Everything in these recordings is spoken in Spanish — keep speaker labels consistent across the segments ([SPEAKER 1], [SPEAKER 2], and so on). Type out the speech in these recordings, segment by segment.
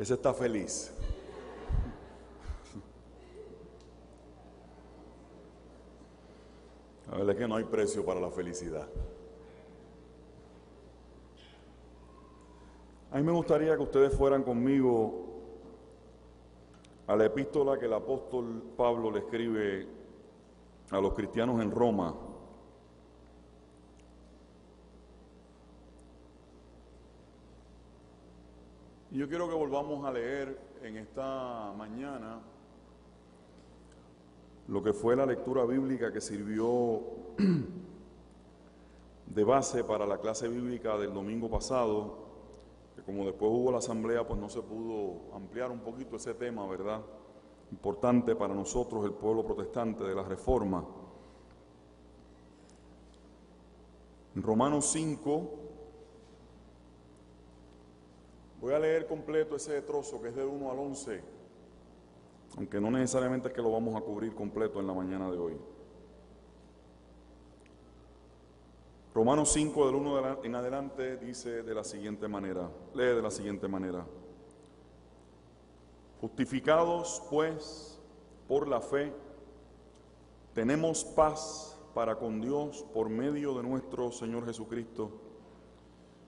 [SPEAKER 1] Ese está feliz. La verdad es que no hay precio para la felicidad. A mí me gustaría que ustedes fueran conmigo a la epístola que el apóstol Pablo le escribe a los cristianos en Roma. Y yo quiero que volvamos a leer en esta mañana lo que fue la lectura bíblica que sirvió de base para la clase bíblica del domingo pasado, que como después hubo la asamblea, pues no se pudo ampliar un poquito ese tema, ¿verdad? Importante para nosotros, el pueblo protestante de la Reforma. En Romanos 5, voy a leer completo ese trozo que es del 1 al 11, aunque no necesariamente es que lo vamos a cubrir completo en la mañana de hoy. Romanos 5 del 1 en adelante dice de la siguiente manera, lee de la siguiente manera: justificados pues por la fe, tenemos paz para con Dios por medio de nuestro Señor Jesucristo,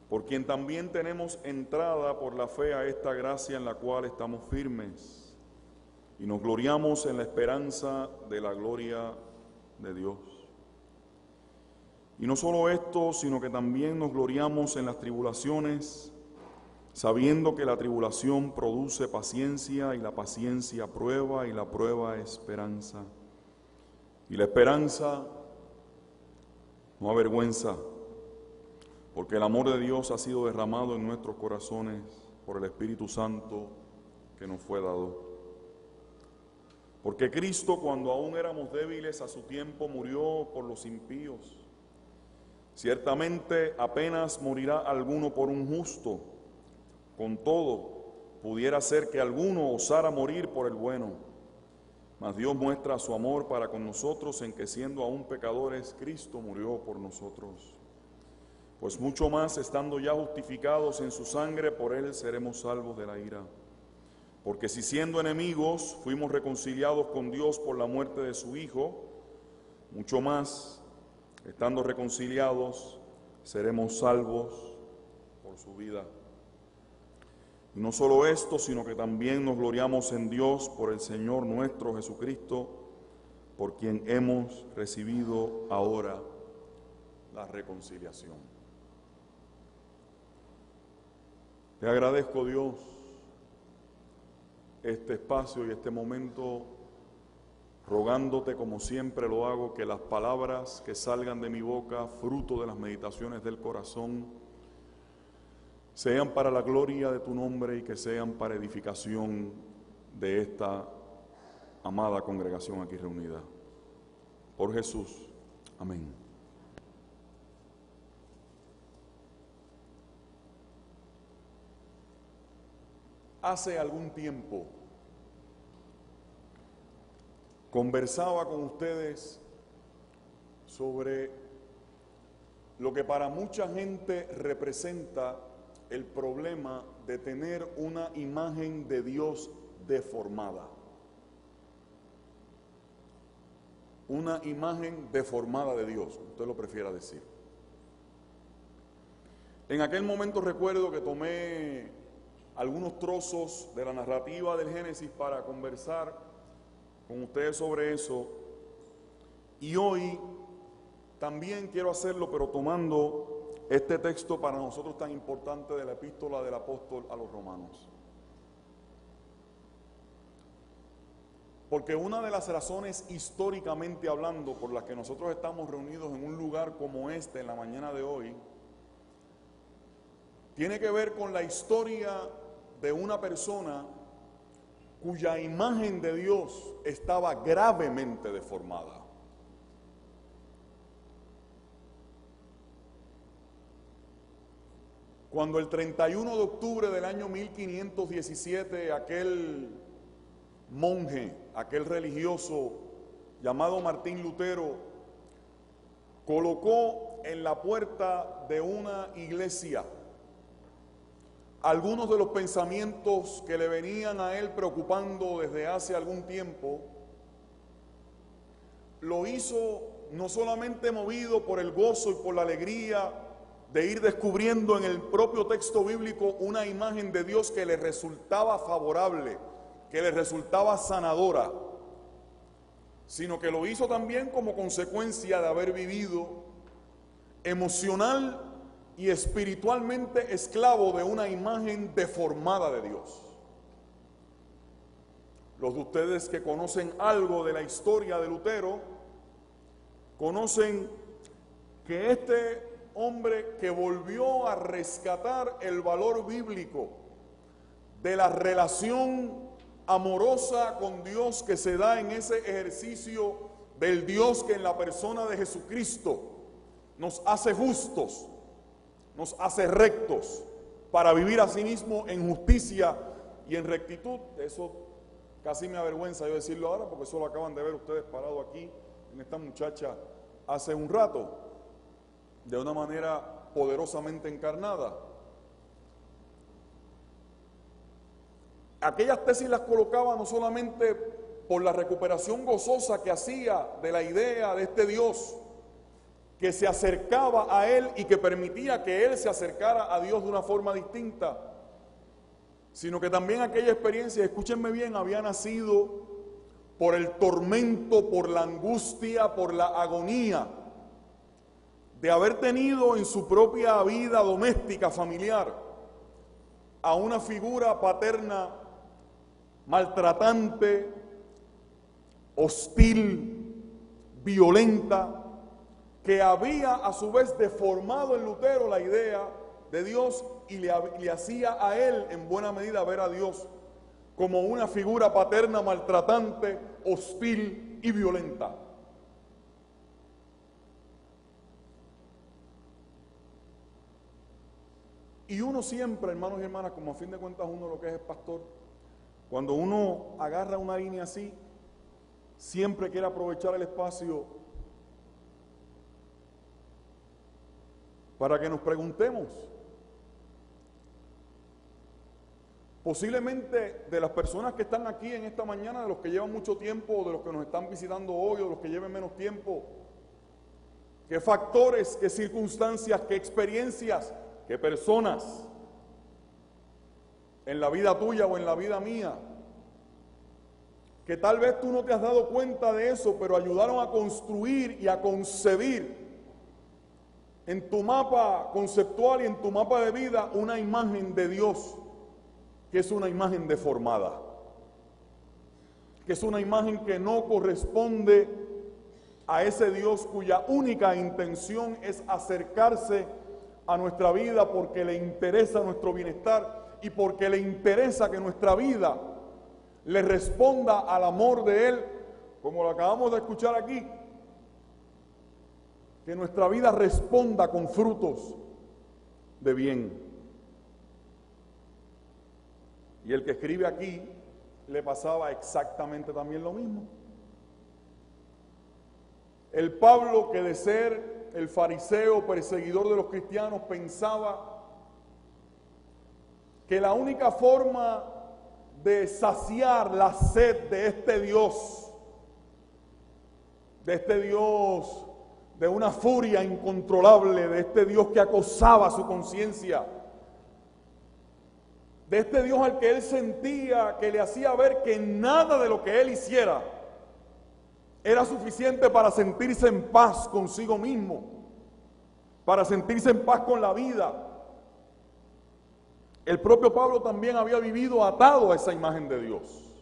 [SPEAKER 1] por quien también tenemos entrada por la fe a esta gracia en la cual estamos firmes y nos gloriamos en la esperanza de la gloria de Dios. Y no solo esto, sino que también nos gloriamos en las tribulaciones, sabiendo que la tribulación produce paciencia, y la paciencia prueba, y la prueba esperanza. Y la esperanza no avergüenza, porque el amor de Dios ha sido derramado en nuestros corazones por el Espíritu Santo que nos fue dado. Porque Cristo, cuando aún éramos débiles, a su tiempo murió por los impíos. Ciertamente apenas morirá alguno por un justo, con todo pudiera ser que alguno osara morir por el bueno. Mas Dios muestra su amor para con nosotros en que, siendo aún pecadores, Cristo murió por nosotros. Pues mucho más, estando ya justificados en su sangre, por él seremos salvos de la ira. Porque si siendo enemigos fuimos reconciliados con Dios por la muerte de su Hijo, mucho más, estando reconciliados, seremos salvos por su vida. Y no solo esto, sino que también nos gloriamos en Dios por el Señor nuestro Jesucristo, por quien hemos recibido ahora la reconciliación. Te agradezco, Dios, este espacio y este momento, rogándote como siempre lo hago, que las palabras que salgan de mi boca, fruto de las meditaciones del corazón, sean para la gloria de tu nombre y que sean para edificación de esta amada congregación aquí reunida. Por Jesús. Amén. Hace algún tiempo conversaba con ustedes sobre lo que para mucha gente representa el problema de tener una imagen de Dios deformada. Una imagen deformada de Dios, usted lo prefiera decir. En aquel momento recuerdo que tomé algunos trozos de la narrativa del Génesis para conversar con ustedes sobre eso, y hoy también quiero hacerlo, pero tomando este texto para nosotros tan importante de la epístola del apóstol a los romanos. Porque una de las razones históricamente hablando por las que nosotros estamos reunidos en un lugar como este en la mañana de hoy tiene que ver con la historia de una persona cuya imagen de Dios estaba gravemente deformada. Cuando el 31 de octubre del año 1517 aquel monje, aquel religioso llamado Martín Lutero, colocó en la puerta de una iglesia algunos de los pensamientos que le venían a él preocupando desde hace algún tiempo, lo hizo no solamente movido por el gozo y por la alegría de ir descubriendo en el propio texto bíblico una imagen de Dios que le resultaba favorable, que le resultaba sanadora, sino que lo hizo también como consecuencia de haber vivido emocional y espiritualmente esclavo de una imagen deformada de Dios. Los de ustedes que conocen algo de la historia de Lutero, conocen que este hombre que volvió a rescatar el valor bíblico de la relación amorosa con Dios que se da en ese ejercicio del Dios que en la persona de Jesucristo nos hace justos, nos hace rectos para vivir a sí mismo en justicia y en rectitud. Eso casi me avergüenza yo decirlo ahora, porque eso lo acaban de ver ustedes parado aquí en esta muchacha hace un rato, de una manera poderosamente encarnada. Aquellas tesis las colocaba no solamente por la recuperación gozosa que hacía de la idea de este Dios, que se acercaba a él y que permitía que él se acercara a Dios de una forma distinta, sino que también aquella experiencia, escúchenme bien, había nacido por el tormento, por la angustia, por la agonía de haber tenido en su propia vida doméstica, familiar, a una figura paterna maltratante, hostil, violenta, que había a su vez deformado en Lutero la idea de Dios y le hacía a él en buena medida ver a Dios como una figura paterna maltratante, hostil y violenta. Y uno siempre, hermanos y hermanas, como a fin de cuentas uno lo que es pastor, cuando uno agarra una línea así, siempre quiere aprovechar el espacio para que nos preguntemos. Posiblemente de las personas que están aquí en esta mañana, de los que llevan mucho tiempo, o de los que nos están visitando hoy, o de los que lleven menos tiempo, qué factores, qué circunstancias, qué experiencias, qué personas en la vida tuya o en la vida mía, que tal vez tú no te has dado cuenta de eso, pero ayudaron a construir y a concebir en tu mapa conceptual y en tu mapa de vida una imagen de Dios que es una imagen deformada, que es una imagen que no corresponde a ese Dios cuya única intención es acercarse a nuestra vida porque le interesa nuestro bienestar y porque le interesa que nuestra vida le responda al amor de Él, como lo acabamos de escuchar aquí, que nuestra vida responda con frutos de bien. Y el que escribe aquí le pasaba exactamente también lo mismo. El Pablo, que de ser el fariseo perseguidor de los cristianos, pensaba que la única forma de saciar la sed de este Dios de una furia incontrolable, de este Dios que acosaba su conciencia, de este Dios al que él sentía que le hacía ver que nada de lo que él hiciera era suficiente para sentirse en paz consigo mismo, para sentirse en paz con la vida. El propio Pablo también había vivido atado a esa imagen de Dios.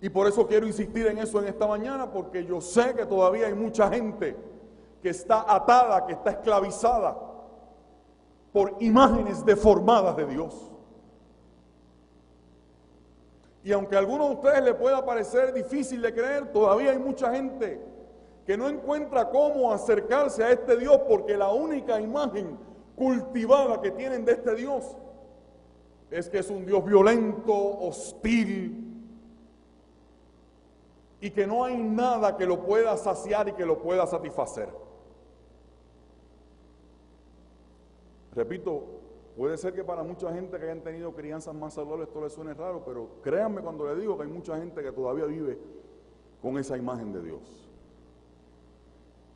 [SPEAKER 1] Y por eso quiero insistir en eso en esta mañana, porque yo sé que todavía hay mucha gente que está atada, que está esclavizada por imágenes deformadas de Dios. Y aunque a algunos de ustedes les pueda parecer difícil de creer, todavía hay mucha gente que no encuentra cómo acercarse a este Dios, porque la única imagen cultivada que tienen de este Dios es que es un Dios violento, hostil, y que no hay nada que lo pueda saciar y que lo pueda satisfacer. Repito, Puede ser que para mucha gente que hayan tenido crianzas más saludables esto les suene raro, pero créanme cuando les digo que hay mucha gente que todavía vive con esa imagen de Dios.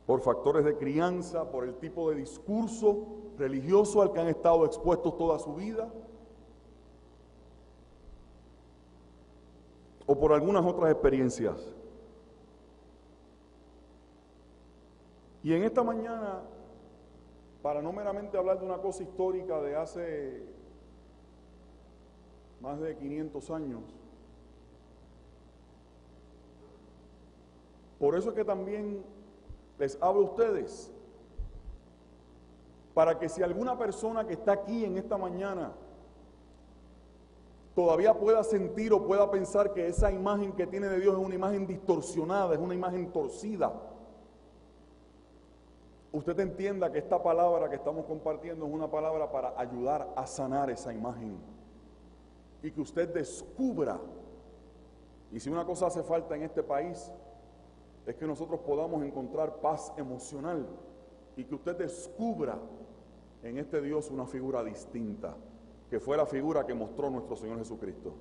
[SPEAKER 1] Por factores de crianza, por el tipo de discurso religioso al que han estado expuestos toda su vida, o por algunas otras experiencias. Y en esta mañana, para no meramente hablar de una cosa histórica de hace más de 500 años, por eso es que también les hablo a ustedes, para que si alguna persona que está aquí en esta mañana todavía pueda sentir o pueda pensar que esa imagen que tiene de Dios es una imagen distorsionada, es una imagen torcida, usted entienda que esta palabra que estamos compartiendo es una palabra para ayudar a sanar esa imagen y que usted descubra, y si una cosa hace falta en este país es que nosotros podamos encontrar paz emocional y que usted descubra en este Dios una figura distinta, que fue la figura que mostró nuestro Señor Jesucristo.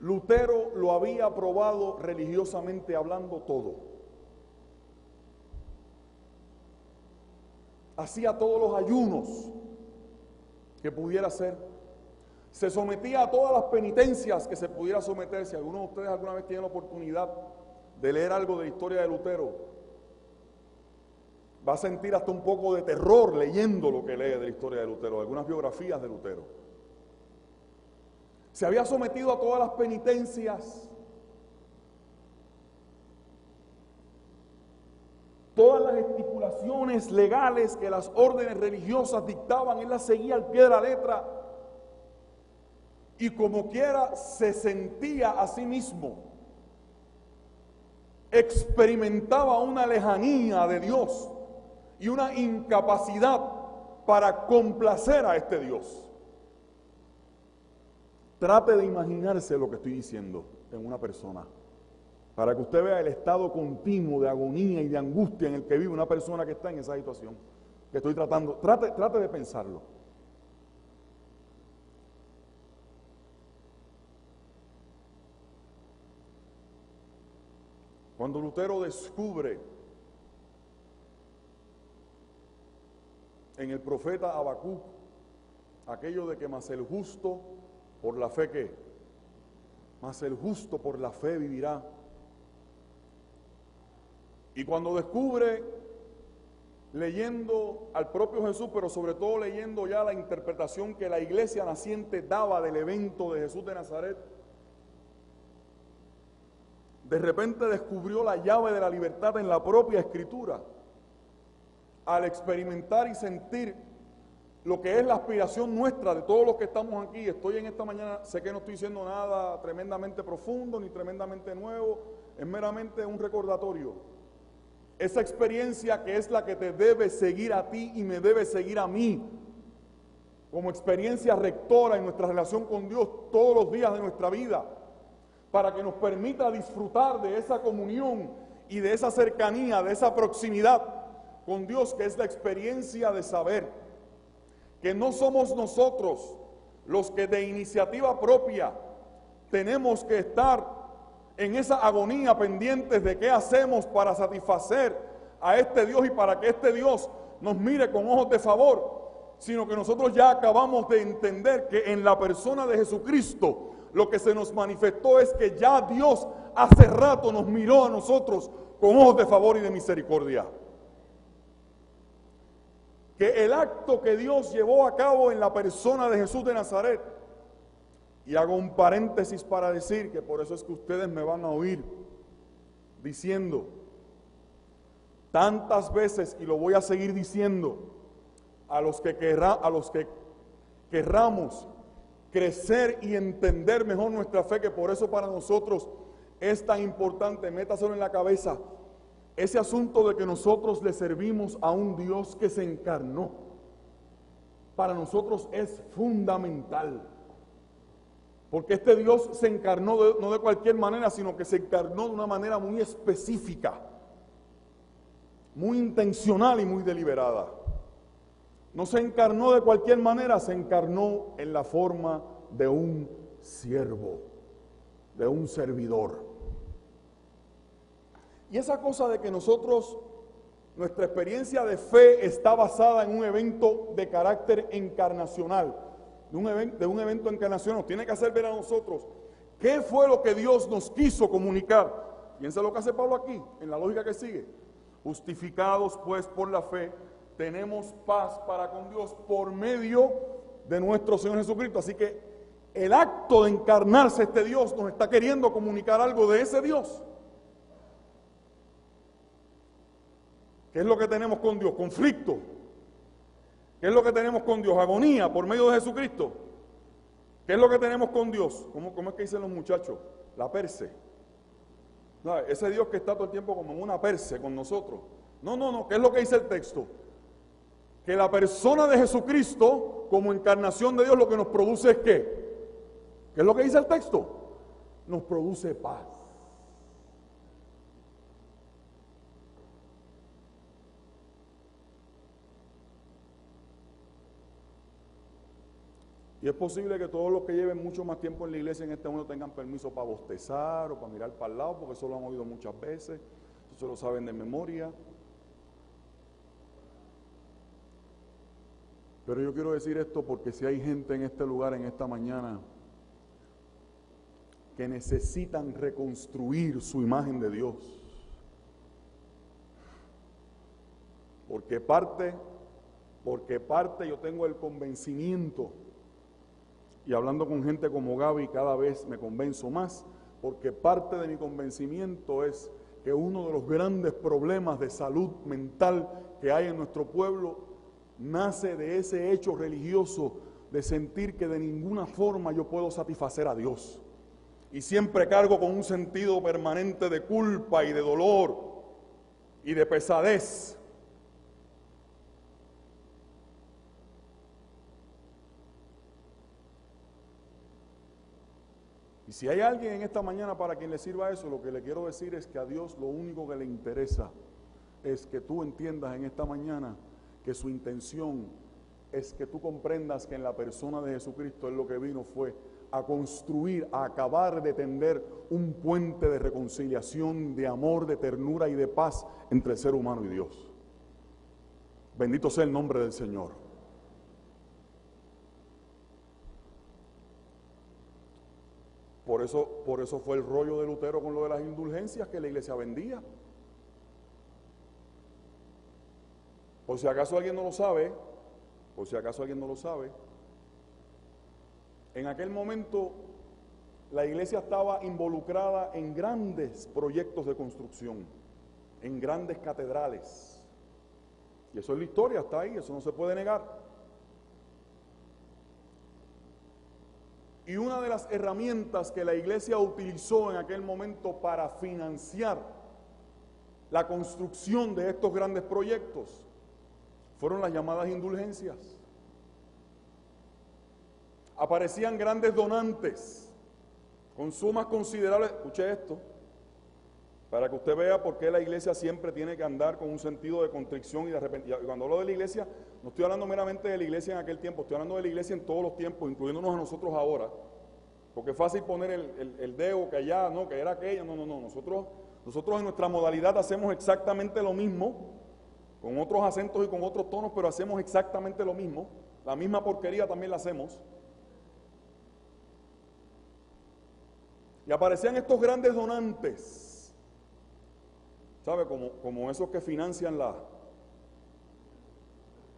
[SPEAKER 1] Lutero lo había probado religiosamente hablando todo. Hacía todos los ayunos que pudiera hacer. Se sometía a todas las penitencias que se pudiera someter. Si alguno de ustedes alguna vez tiene la oportunidad de leer algo de la historia de Lutero, va a sentir hasta un poco de terror leyendo lo que lee de la historia de Lutero, algunas biografías de Lutero. Se había sometido a todas las penitencias, todas las estipulaciones legales que las órdenes religiosas dictaban, él las seguía al pie de la letra, y como quiera se sentía a sí mismo, experimentaba una lejanía de Dios y una incapacidad para complacer a este Dios. Trate de imaginarse lo que estoy diciendo en una persona, para que usted vea el estado continuo de agonía y de angustia en el que vive una persona que está en esa situación que estoy tratando. Trate de pensarlo. Cuando Lutero descubre en el profeta Habacuc aquello de que mas el justo por la fe, ¿qué? Mas el justo por la fe vivirá. Y cuando descubre, leyendo al propio Jesús, pero sobre todo leyendo ya la interpretación que la iglesia naciente daba del evento de Jesús de Nazaret, de repente descubrió la llave de la libertad en la propia Escritura, al experimentar y sentir lo que es la aspiración nuestra de todos los que estamos aquí. Estoy en esta mañana, sé que no estoy diciendo nada tremendamente profundo ni tremendamente nuevo, es meramente un recordatorio. Esa experiencia que es la que te debe seguir a ti y me debe seguir a mí, como experiencia rectora en nuestra relación con Dios todos los días de nuestra vida, para que nos permita disfrutar de esa comunión y de esa cercanía, de esa proximidad con Dios, que es la experiencia de saber que no somos nosotros los que de iniciativa propia tenemos que estar en esa agonía pendientes de qué hacemos para satisfacer a este Dios y para que este Dios nos mire con ojos de favor, sino que nosotros ya acabamos de entender que en la persona de Jesucristo lo que se nos manifestó es que ya Dios hace rato nos miró a nosotros con ojos de favor y de misericordia. Que el acto que Dios llevó a cabo en la persona de Jesús de Nazaret, y hago un paréntesis para decir que por eso es que ustedes me van a oír diciendo tantas veces, y lo voy a seguir diciendo, a los que querramos crecer y entender mejor nuestra fe, que por eso para nosotros es tan importante, métaselo en la cabeza, ese asunto de que nosotros le servimos a un Dios que se encarnó, para nosotros es fundamental. Porque este Dios se encarnó no de cualquier manera, sino que se encarnó de una manera muy específica, muy intencional y muy deliberada. No se encarnó de cualquier manera, se encarnó en la forma de un siervo, de un servidor. Y esa cosa de que nosotros, nuestra experiencia de fe está basada en un evento de carácter encarnacional, de un evento encarnacional, nos tiene que hacer ver a nosotros qué fue lo que Dios nos quiso comunicar. Piensa lo que hace Pablo aquí, en la lógica que sigue. Justificados pues por la fe, tenemos paz para con Dios por medio de nuestro Señor Jesucristo. Así que el acto de encarnarse este Dios nos está queriendo comunicar algo de ese Dios. ¿Qué es lo que tenemos con Dios? Conflicto. ¿Qué es lo que tenemos con Dios? Agonía por medio de Jesucristo. ¿Qué es lo que tenemos con Dios? ¿Cómo es que dicen los muchachos? La perse. No, ese Dios que está todo el tiempo como en una perse con nosotros. No. ¿Qué es lo que dice el texto? Que la persona de Jesucristo, como encarnación de Dios, lo que nos produce es ¿qué? ¿Qué es lo que dice el texto? Nos produce paz. Y es posible que todos los que lleven mucho más tiempo en la iglesia en este mundo tengan permiso para bostezar o para mirar para el lado, porque eso lo han oído muchas veces, eso lo saben de memoria. Pero yo quiero decir esto porque si hay gente en este lugar, en esta mañana, que necesitan reconstruir su imagen de Dios, porque parte yo tengo el convencimiento, y hablando con gente como Gaby cada vez me convenzo más, porque parte de mi convencimiento es que uno de los grandes problemas de salud mental que hay en nuestro pueblo nace de ese hecho religioso de sentir que de ninguna forma yo puedo satisfacer a Dios. Y siempre cargo con un sentido permanente de culpa y de dolor y de pesadez. Y si hay alguien en esta mañana para quien le sirva eso, lo que le quiero decir es que a Dios lo único que le interesa es que tú entiendas en esta mañana que su intención es que tú comprendas que en la persona de Jesucristo Él lo que vino fue a construir, a acabar de tender un puente de reconciliación, de amor, de ternura y de paz entre el ser humano y Dios. Bendito sea el nombre del Señor. Por eso fue el rollo de Lutero con lo de las indulgencias que la iglesia vendía. Por si acaso alguien no lo sabe, en aquel momento la iglesia estaba involucrada en grandes proyectos de construcción, en grandes catedrales. Y eso es la historia, está ahí, eso no se puede negar. Y una de las herramientas que la iglesia utilizó en aquel momento para financiar la construcción de estos grandes proyectos fueron las llamadas indulgencias. Aparecían grandes donantes con sumas considerables. Escuche esto, para que usted vea por qué la iglesia siempre tiene que andar con un sentido de contrición y de arrepentimiento. Y cuando hablo de la iglesia, no estoy hablando meramente de la iglesia en aquel tiempo, estoy hablando de la iglesia en todos los tiempos, incluyéndonos a nosotros ahora. Porque es fácil poner el dedo que allá, no, que era aquella. No. Nosotros en nuestra modalidad hacemos exactamente lo mismo, con otros acentos y con otros tonos, pero hacemos exactamente lo mismo. La misma porquería también la hacemos. Y aparecían estos grandes donantes, ¿sabe? Como esos que financian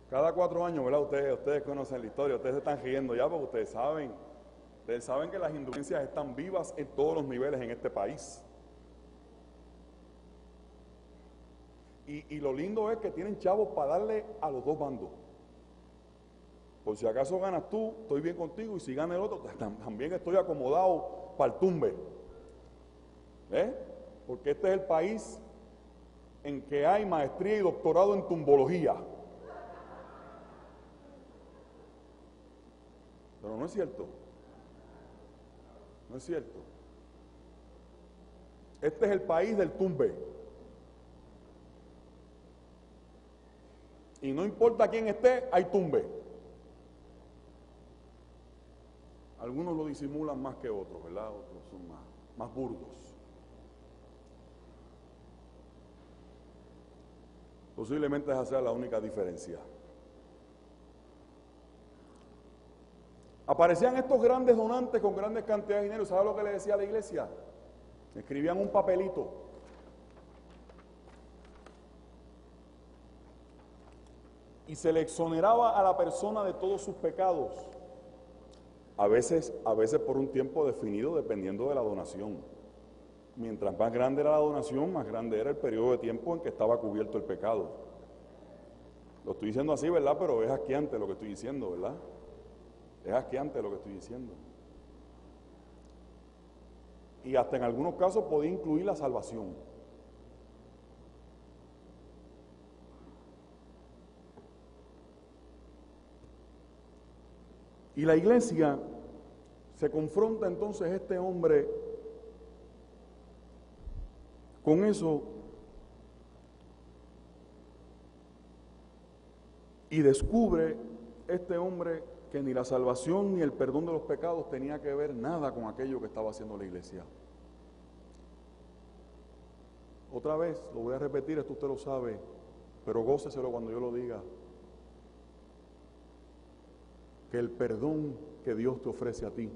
[SPEAKER 1] cada 4 años, ¿verdad? Ustedes conocen la historia, ustedes se están riendo ya porque ustedes saben que las indulgencias están vivas en todos los niveles en este país. Y lo lindo es que tienen chavos para darle a los dos bandos. Por si acaso ganas tú, estoy bien contigo, y si gana el otro, también estoy acomodado para el tumbe. Porque este es el país en que hay maestría y doctorado en tumbología. Pero no es cierto. ¿No es cierto? Este es el país del tumbe. Y no importa quién esté, hay tumbe. Algunos lo disimulan más que otros, ¿verdad? Otros son más burdos. Posiblemente esa sea la única diferencia. Aparecían estos grandes donantes con grandes cantidades de dinero. ¿Sabe lo que le decía a la iglesia? Escribían un papelito. Y se le exoneraba a la persona de todos sus pecados. A veces por un tiempo definido dependiendo de la donación. Mientras más grande era la donación, más grande era el periodo de tiempo en que estaba cubierto el pecado. Lo estoy diciendo así, ¿verdad? Pero es asqueante lo que estoy diciendo, ¿verdad? Es asqueante lo que estoy diciendo. Y hasta en algunos casos podía incluir la salvación. Y la iglesia se confronta entonces este hombre con eso y descubre este hombre que ni la salvación ni el perdón de los pecados tenía que ver nada con aquello que estaba haciendo la iglesia. Otra vez, lo voy a repetir, esto usted lo sabe, pero góceselo cuando yo lo diga. Que el perdón que Dios te ofrece a ti,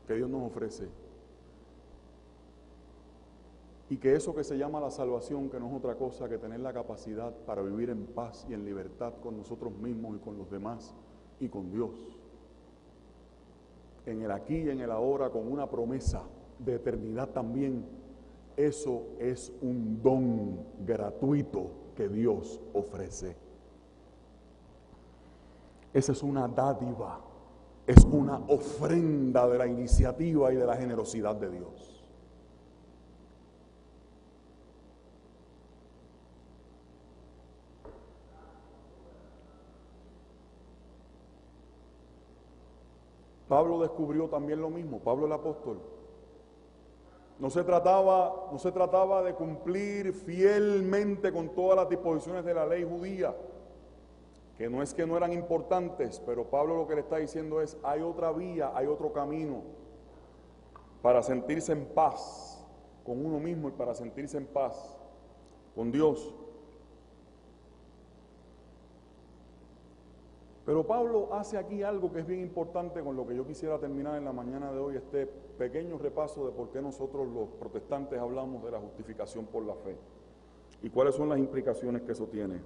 [SPEAKER 1] que Dios nos ofrece, y que eso que se llama la salvación, que no es otra cosa que tener la capacidad para vivir en paz y en libertad con nosotros mismos y con los demás y con Dios, en el aquí y en el ahora, con una promesa de eternidad también, eso es un don gratuito que Dios ofrece. Esa es una dádiva, es una ofrenda de la iniciativa y de la generosidad de Dios. Pablo descubrió también lo mismo, Pablo el apóstol. No se trataba de cumplir fielmente con todas las disposiciones de la ley judía, que no es que no eran importantes, pero Pablo lo que le está diciendo es, hay otra vía, hay otro camino para sentirse en paz con uno mismo y para sentirse en paz con Dios. Pero Pablo hace aquí algo que es bien importante con lo que yo quisiera terminar en la mañana de hoy, este pequeño repaso de por qué nosotros los protestantes hablamos de la justificación por la fe y cuáles son las implicaciones que eso tiene.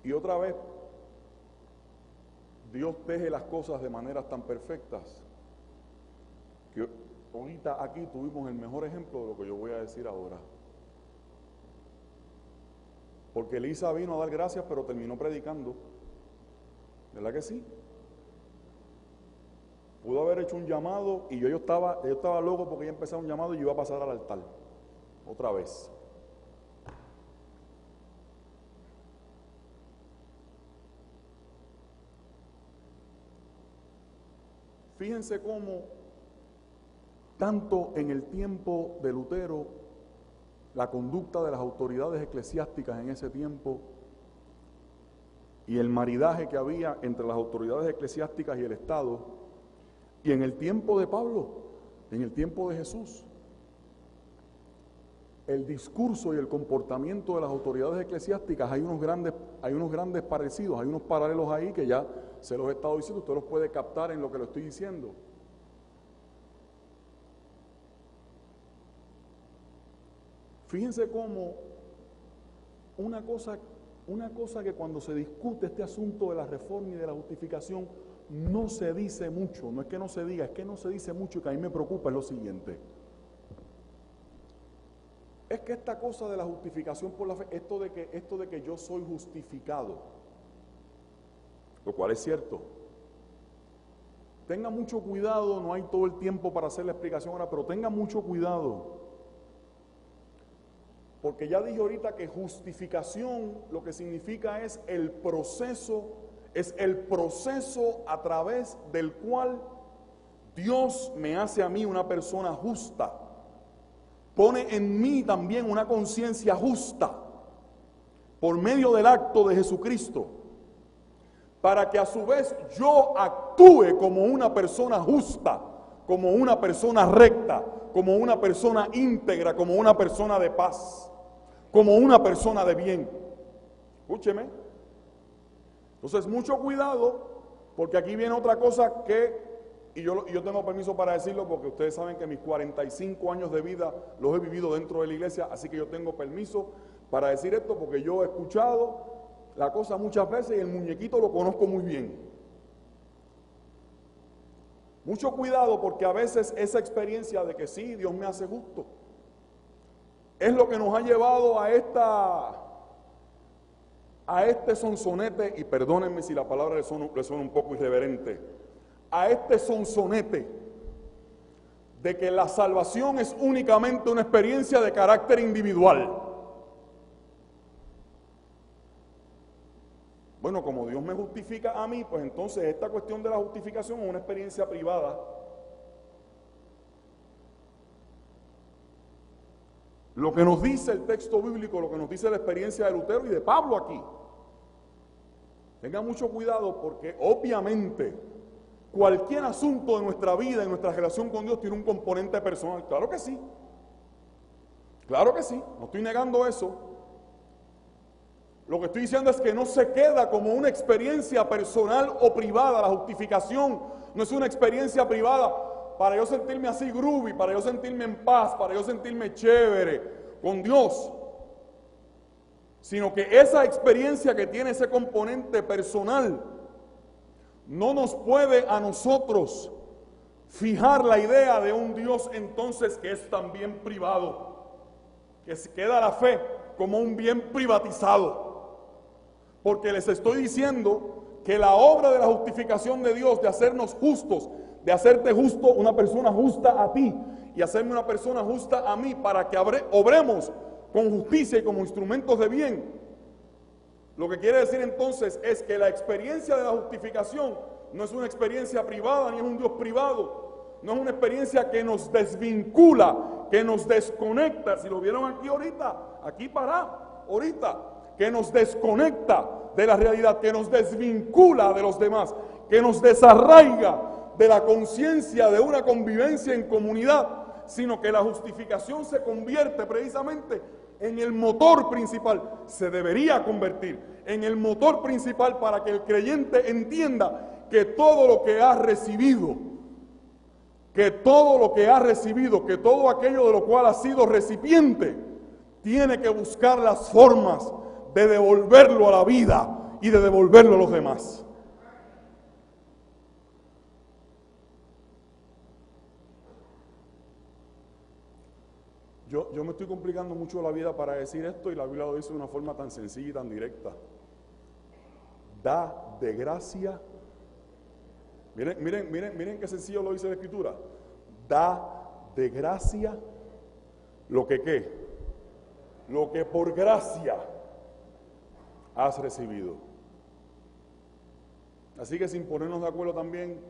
[SPEAKER 1] Y otra vez, Dios teje las cosas de maneras tan perfectas que ahorita aquí tuvimos el mejor ejemplo de lo que yo voy a decir ahora. Porque Elisa vino a dar gracias, pero terminó predicando. ¿Verdad que sí? Pudo haber hecho un llamado y yo estaba loco porque ella empezaba un llamado y yo iba a pasar al altar. Otra vez. Fíjense cómo, tanto en el tiempo de Lutero, la conducta de las autoridades eclesiásticas en ese tiempo y el maridaje que había entre las autoridades eclesiásticas y el Estado, y en el tiempo de Pablo, en el tiempo de Jesús, el discurso y el comportamiento de las autoridades eclesiásticas, hay unos grandes parecidos, hay unos paralelos ahí que ya se los he estado diciendo, usted los puede captar en lo que lo estoy diciendo. Fíjense cómo una cosa que cuando se discute este asunto de la reforma y de la justificación no se dice mucho, no es que no se diga, es que no se dice mucho y que a mí me preocupa es lo siguiente. Es que esta cosa de la justificación por la fe, esto de que yo soy justificado, lo cual es cierto. Tenga mucho cuidado, no hay todo el tiempo para hacer la explicación ahora, pero tenga mucho cuidado. Porque ya dije ahorita que justificación lo que significa es el proceso Es el proceso a través del cual Dios me hace a mí una persona justa. Pone en mí también una conciencia justa por medio del acto de Jesucristo, para que a su vez yo actúe como una persona justa, como una persona recta, como una persona íntegra, como una persona de paz, como una persona de bien. Escúcheme. Entonces, mucho cuidado, porque aquí viene otra cosa que, y yo tengo permiso para decirlo, porque ustedes saben que mis 45 años de vida los he vivido dentro de la iglesia, así que yo tengo permiso para decir esto, porque yo he escuchado la cosa muchas veces y el muñequito lo conozco muy bien. Mucho cuidado, porque a veces esa experiencia de que sí, Dios me hace justo, es lo que nos ha llevado a este sonsonete, y perdónenme si la palabra le suena un poco irreverente, a este sonsonete de que la salvación es únicamente una experiencia de carácter individual. Bueno, como Dios me justifica a mí, pues entonces esta cuestión de la justificación es una experiencia privada. Lo que nos dice el texto bíblico, lo que nos dice la experiencia de Lutero y de Pablo aquí. Tengan mucho cuidado, porque obviamente cualquier asunto de nuestra vida y nuestra relación con Dios tiene un componente personal. Claro que sí. Claro que sí. No estoy negando eso. Lo que estoy diciendo es que no se queda como una experiencia personal o privada. La justificación no es una experiencia privada para yo sentirme así groovy, para yo sentirme en paz, para yo sentirme chévere con Dios, sino que esa experiencia que tiene ese componente personal no nos puede a nosotros fijar la idea de un Dios entonces que es también privado, que se queda la fe como un bien privatizado. Porque les estoy diciendo que la obra de la justificación de Dios, de hacernos justos, de hacerte justo, una persona justa a ti, y hacerme una persona justa a mí, para que obremos con justicia y como instrumentos de bien. Lo que quiere decir entonces es que la experiencia de la justificación no es una experiencia privada, ni es un Dios privado, no es una experiencia que nos desvincula, que nos desconecta. Si lo vieron aquí ahorita, aquí para ahorita, que nos desconecta de la realidad, que nos desvincula de los demás, que nos desarraiga de la conciencia de una convivencia en comunidad, sino que la justificación se convierte precisamente en el motor principal, se debería convertir en el motor principal para que el creyente entienda que todo lo que ha recibido, que todo aquello de lo cual ha sido recipiente, tiene que buscar las formas de devolverlo a la vida y de devolverlo a los demás. Yo me estoy complicando mucho la vida para decir esto, y la Biblia lo dice de una forma tan sencilla y tan directa. Da de gracia. Miren qué sencillo lo dice la Escritura. Da de gracia lo que ¿qué? Lo que por gracia has recibido. Así que, sin ponernos de acuerdo también,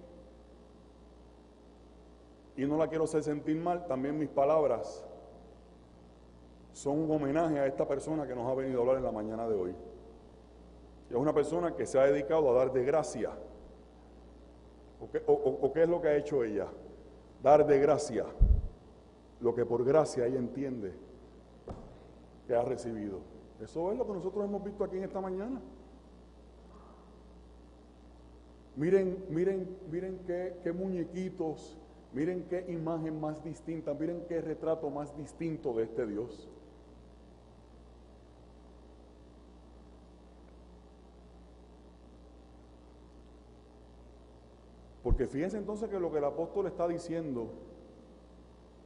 [SPEAKER 1] y no la quiero hacer sentir mal, también mis palabras son un homenaje a esta persona que nos ha venido a hablar en la mañana de hoy. Es una persona que se ha dedicado a dar de gracia. ¿O qué es lo que ha hecho ella? Dar de gracia lo que por gracia ella entiende que ha recibido. Eso es lo que nosotros hemos visto aquí en esta mañana. Miren qué muñequitos, miren qué imagen más distinta, miren qué retrato más distinto de este Dios. Porque fíjense entonces que lo que el apóstol está diciendo,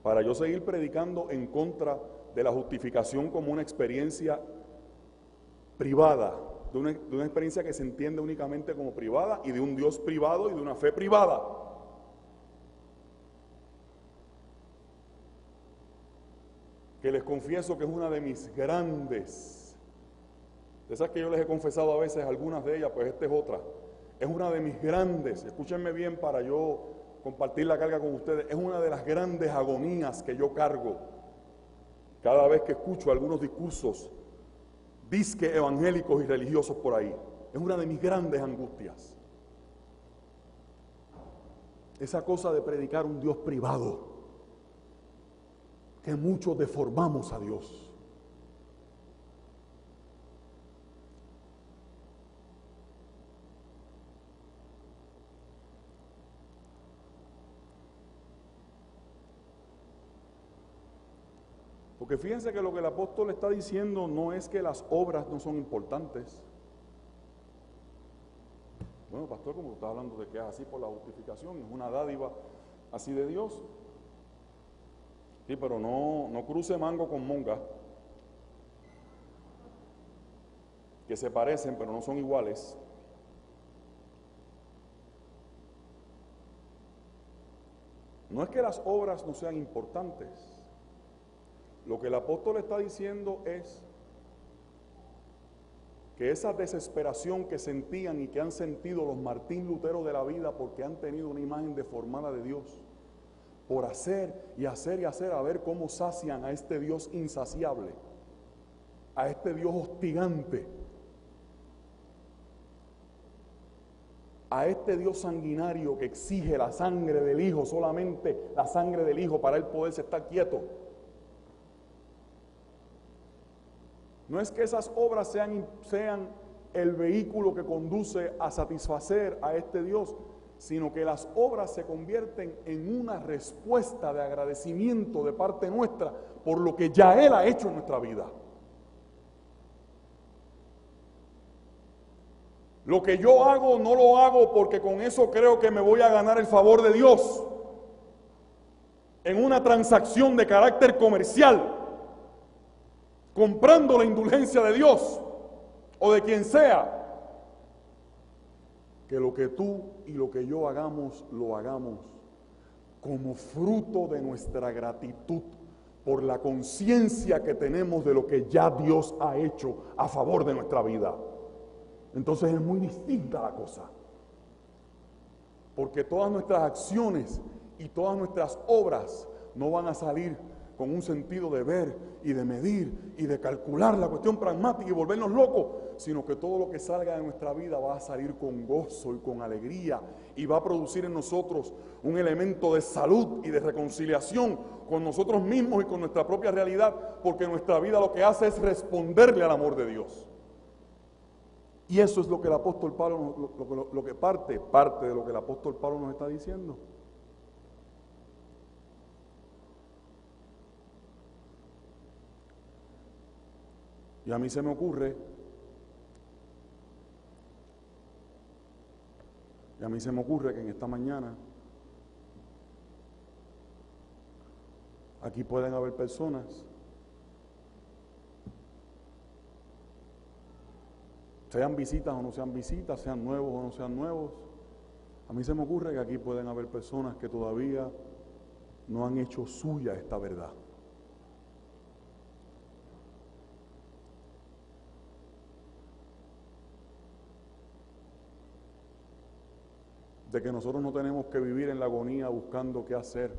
[SPEAKER 1] para yo seguir predicando en contra de la justificación como una experiencia privada, de una experiencia que se entiende únicamente como privada, y de un Dios privado y de una fe privada. Que les confieso que es una de mis grandes, de esas que yo les he confesado a veces, algunas de ellas, pues esta es otra, Es una de mis grandes, escúchenme bien para yo compartir la carga con ustedes, es una de las grandes agonías que yo cargo cada vez que escucho algunos discursos disque evangélicos y religiosos por ahí. Es una de mis grandes angustias. Esa cosa de predicar un Dios privado, que muchos deformamos a Dios. Porque fíjense que lo que el apóstol está diciendo no es que las obras no son importantes. Bueno, pastor, como está hablando de que es así por la justificación, es una dádiva así de Dios. Sí, pero no cruce mango con monga, que se parecen pero no son iguales. No es que las obras no sean importantes. Lo que el apóstol está diciendo es que esa desesperación que sentían y que han sentido los Martín Lutero de la vida porque han tenido una imagen deformada de Dios, por hacer y hacer y hacer, a ver cómo sacian a este Dios insaciable, a este Dios hostigante, a este Dios sanguinario que exige la sangre del Hijo, solamente la sangre del Hijo para él poderse estar quieto. No es que esas obras sean el vehículo que conduce a satisfacer a este Dios, sino que las obras se convierten en una respuesta de agradecimiento de parte nuestra por lo que ya Él ha hecho en nuestra vida. Lo que yo hago no lo hago porque con eso creo que me voy a ganar el favor de Dios en una transacción de carácter comercial, comprando la indulgencia de Dios o de quien sea. Que lo que tú y lo que yo hagamos, lo hagamos como fruto de nuestra gratitud por la conciencia que tenemos de lo que ya Dios ha hecho a favor de nuestra vida. Entonces es muy distinta la cosa. Porque todas nuestras acciones y todas nuestras obras no van a salir con un sentido de ver y de medir y de calcular la cuestión pragmática y volvernos locos, sino que todo lo que salga de nuestra vida va a salir con gozo y con alegría y va a producir en nosotros un elemento de salud y de reconciliación con nosotros mismos y con nuestra propia realidad, porque nuestra vida lo que hace es responderle al amor de Dios. Y eso es lo que el apóstol Pablo, lo que parte de lo que el apóstol Pablo nos está diciendo. Y a mí se me ocurre, que en esta mañana aquí pueden haber personas, sean visitas o no sean visitas, sean nuevos o no sean nuevos. A mí se me ocurre que aquí pueden haber personas que todavía no han hecho suya esta verdad. De que nosotros no tenemos que vivir en la agonía buscando qué hacer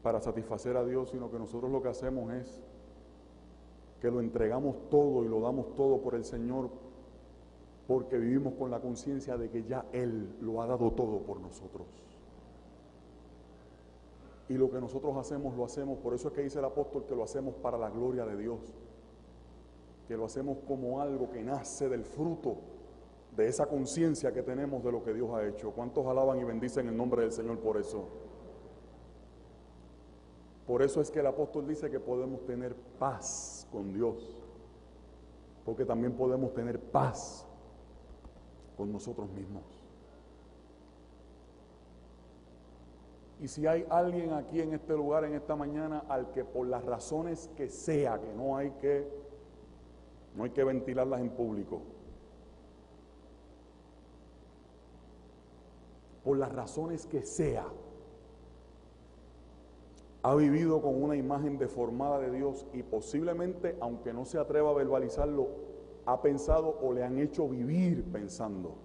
[SPEAKER 1] para satisfacer a Dios, sino que nosotros lo que hacemos es que lo entregamos todo y lo damos todo por el Señor, porque vivimos con la conciencia de que ya Él lo ha dado todo por nosotros. Y lo que nosotros hacemos, lo hacemos, por eso es que dice el apóstol que lo hacemos para la gloria de Dios, que lo hacemos como algo que nace del fruto de esa conciencia que tenemos de lo que Dios ha hecho. ¿Cuántos alaban y bendicen el nombre del Señor por eso? Por eso es que el apóstol dice que podemos tener paz con Dios, porque también podemos tener paz con nosotros mismos. Y si hay alguien aquí en este lugar, en esta mañana, al que por las razones que sea, que no hay que ventilarlas en público, por las razones que sea, ha vivido con una imagen deformada de Dios y posiblemente, aunque no se atreva a verbalizarlo,
[SPEAKER 2] ha pensado o le han hecho vivir pensando.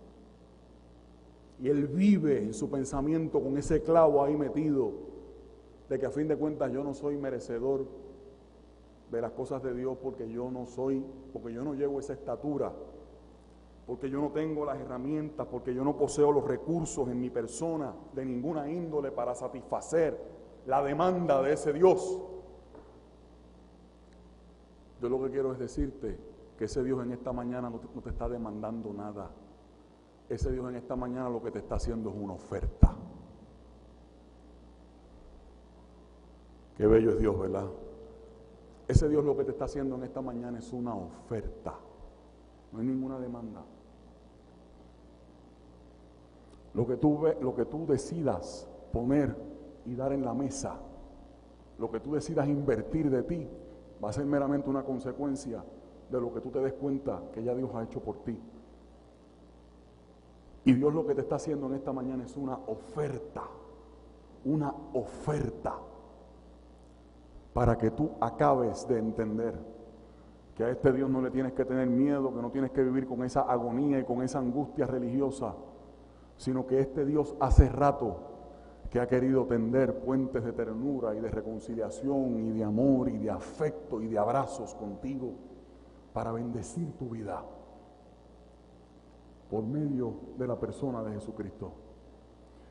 [SPEAKER 2] Y él vive en su pensamiento con ese clavo ahí metido, de que a fin de cuentas yo no soy merecedor de las cosas de Dios porque yo no llego a esa estatura, porque yo no tengo las herramientas, porque yo no poseo los recursos en mi persona de ninguna índole para satisfacer la demanda de ese Dios. Yo lo que quiero es decirte que ese Dios en esta mañana no te está demandando nada. Ese Dios en esta mañana lo que te está haciendo es una oferta. Qué bello es Dios, ¿verdad? Ese Dios lo que te está haciendo en esta mañana es una oferta. No hay ninguna demanda. Lo que tú decidas poner y dar en la mesa, lo que tú decidas invertir de ti, va a ser meramente una consecuencia de lo que tú te des cuenta que ya Dios ha hecho por ti. Y Dios lo que te está haciendo en esta mañana es una oferta para que tú acabes de entender que a este Dios no le tienes que tener miedo, que no tienes que vivir con esa agonía y con esa angustia religiosa, sino que este Dios hace rato que ha querido tender puentes de ternura y de reconciliación y de amor y de afecto y de abrazos contigo para bendecir tu vida por medio de la persona de Jesucristo.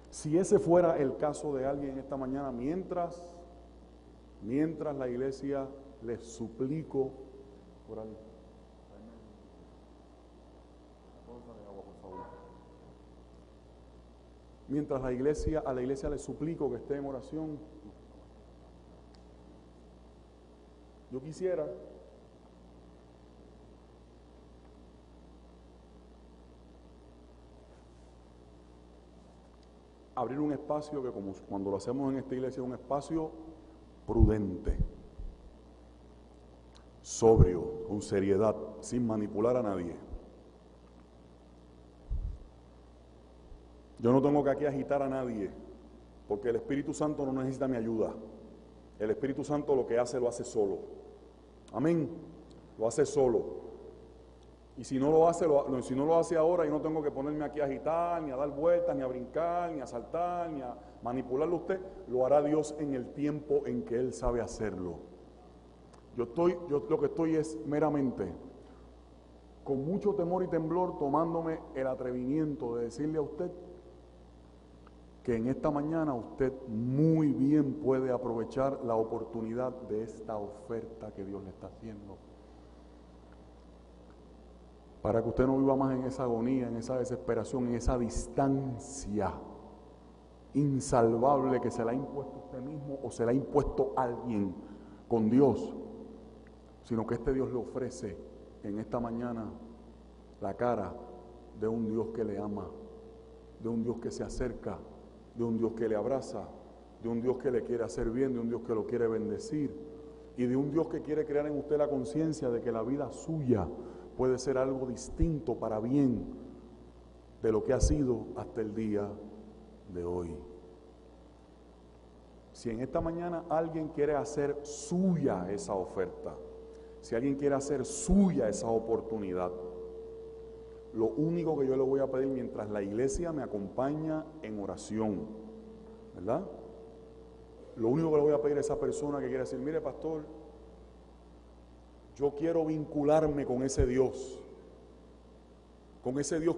[SPEAKER 2] Si ese fuera el caso de alguien esta mañana, mientras la iglesia les suplico por ahí. Mientras a la iglesia le suplico que esté en oración, yo quisiera abrir un espacio que, como cuando lo hacemos en esta iglesia, es un espacio prudente, sobrio, con seriedad, sin manipular a nadie. Yo no tengo que aquí agitar a nadie, porque el Espíritu Santo no necesita mi ayuda. El Espíritu Santo lo que hace, lo hace solo. Amén. Lo hace solo. Y si no lo hace ahora, yo no tengo que ponerme aquí a agitar, ni a dar vueltas, ni a brincar, ni a saltar, ni a manipularlo a usted. Lo hará Dios en el tiempo en que Él sabe hacerlo. Yo lo que estoy es meramente, con mucho temor y temblor, tomándome el atrevimiento de decirle a usted que en esta mañana usted muy bien puede aprovechar la oportunidad de esta oferta que Dios le está haciendo. Para que usted no viva más en esa agonía, en esa desesperación, en esa distancia insalvable que se la ha impuesto usted mismo o se la ha impuesto alguien con Dios, sino que este Dios le ofrece en esta mañana la cara de un Dios que le ama, de un Dios que se acerca, de un Dios que le abraza, de un Dios que le quiere hacer bien, de un Dios que lo quiere bendecir y de un Dios que quiere crear en usted la conciencia de que la vida suya puede ser algo distinto para bien de lo que ha sido hasta el día de hoy. Si en esta mañana alguien quiere hacer suya esa oferta, si alguien quiere hacer suya esa oportunidad, lo único que yo le voy a pedir mientras la iglesia me acompaña en oración, ¿verdad? Lo único que le voy a pedir a esa persona que quiere decir, mire pastor, yo quiero vincularme con ese Dios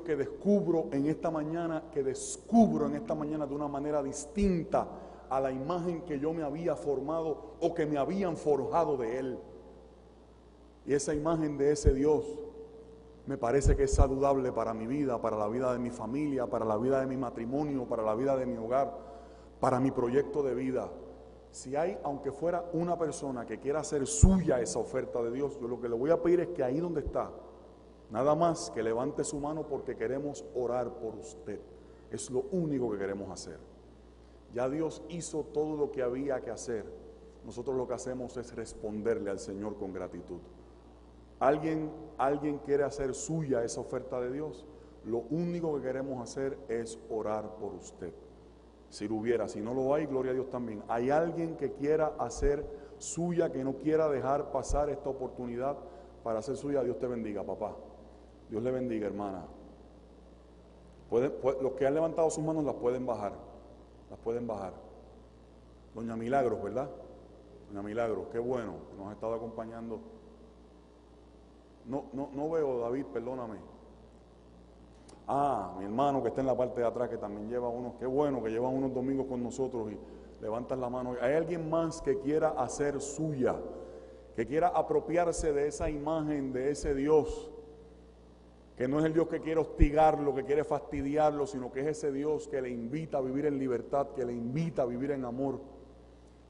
[SPEAKER 2] que descubro en esta mañana de una manera distinta a la imagen que yo me había formado o que me habían forjado de Él. Y esa imagen de ese Dios me parece que es saludable para mi vida, para la vida de mi familia, para la vida de mi matrimonio, para la vida de mi hogar, para mi proyecto de vida. Si hay, aunque fuera una persona que quiera hacer suya esa oferta de Dios, yo lo que le voy a pedir es que ahí donde está, nada más que levante su mano porque queremos orar por usted. Es lo único que queremos hacer. Ya Dios hizo todo lo que había que hacer. Nosotros lo que hacemos es responderle al Señor con gratitud. ¿Alguien quiere hacer suya esa oferta de Dios? Lo único que queremos hacer es orar por usted. Si lo hubiera, si no lo hay, gloria a Dios también. ¿Hay alguien que quiera hacer suya, que no quiera dejar pasar esta oportunidad para hacer suya. Dios te bendiga, papá. Dios le bendiga, hermana. Los que han levantado sus manos las pueden bajar. Las pueden bajar. Doña Milagros, ¿verdad? Doña Milagros, qué bueno que nos ha estado acompañando. No veo, David, perdóname. Mi hermano que está en la parte de atrás, que también lleva unos, qué bueno que lleva unos domingos con nosotros y levantas la mano. ¿Hay alguien más que quiera hacer suya, que quiera apropiarse de esa imagen, de ese Dios, que no es el Dios que quiere hostigarlo, que quiere fastidiarlo, sino que es ese Dios que le invita a vivir en libertad, que le invita a vivir en amor,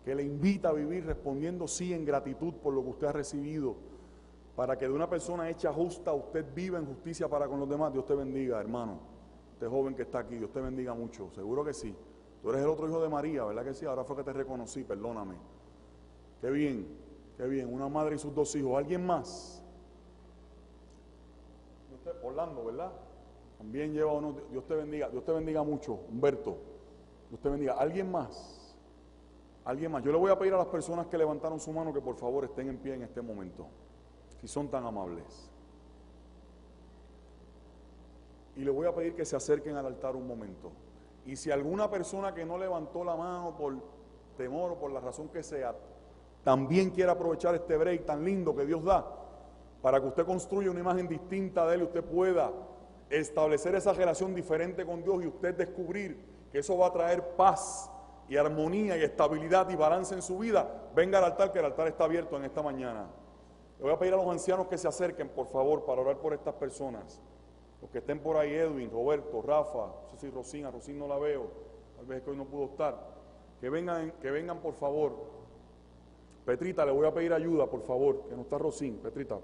[SPEAKER 2] que le invita a vivir respondiendo sí en gratitud por lo que usted ha recibido, para que de una persona hecha justa usted viva en justicia para con los demás? Dios te bendiga, hermano. Este joven que está aquí, Dios te bendiga mucho, seguro que sí. Tú eres el otro hijo de María, ¿verdad que sí? Ahora fue que te reconocí, perdóname. Qué bien, una madre y sus dos hijos. ¿Alguien más? Orlando, ¿verdad? También lleva uno. Dios te bendiga mucho, Humberto. Dios te bendiga. ¿Alguien más? ¿Alguien más? Yo le voy a pedir a las personas que levantaron su mano que por favor estén en pie en este momento, si son tan amables. Y le voy a pedir que se acerquen al altar un momento. Y si alguna persona que no levantó la mano por temor o por la razón que sea, también quiere aprovechar este break tan lindo que Dios da, para que usted construya una imagen distinta de Él y usted pueda establecer esa relación diferente con Dios y usted descubrir que eso va a traer paz y armonía y estabilidad y balance en su vida, venga al altar, que el altar está abierto en esta mañana. Le voy a pedir a los ancianos que se acerquen, por favor, para orar por estas personas. Los que estén por ahí, Edwin, Roberto, Rafa, no sé si Rosín, a Rosín no la veo, tal vez es que hoy no pudo estar. Que vengan por favor. Petrita, le voy a pedir ayuda, por favor, que no está Rosín. Petrita,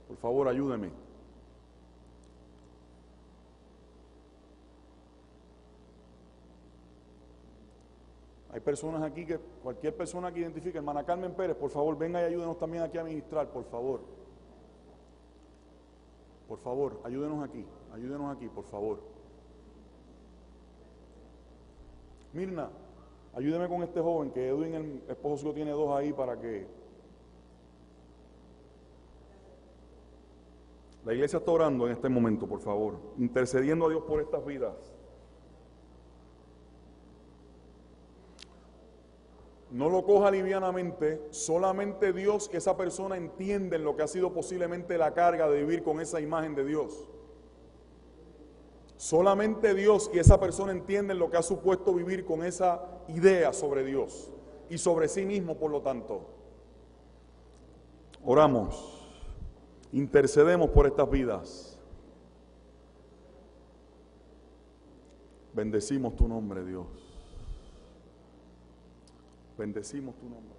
[SPEAKER 2] por favor, ayúdeme. Hay personas aquí que, cualquier persona que identifique, hermana Carmen Pérez, por favor, venga y ayúdenos también aquí a ministrar, por favor. Por favor, ayúdenos aquí, por favor. Mirna, ayúdeme con este joven, que Edwin, el esposo suyo, tiene dos ahí para que... La iglesia está orando en este momento, por favor, intercediendo a Dios por estas vidas. No lo coja livianamente, solamente Dios y esa persona entienden lo que ha sido posiblemente la carga de vivir con esa imagen de Dios. Solamente Dios y esa persona entienden lo que ha supuesto vivir con esa idea sobre Dios y sobre sí mismo, por lo tanto. Oramos, intercedemos por estas vidas. Bendecimos tu nombre, Dios. Bendecimos tu nombre.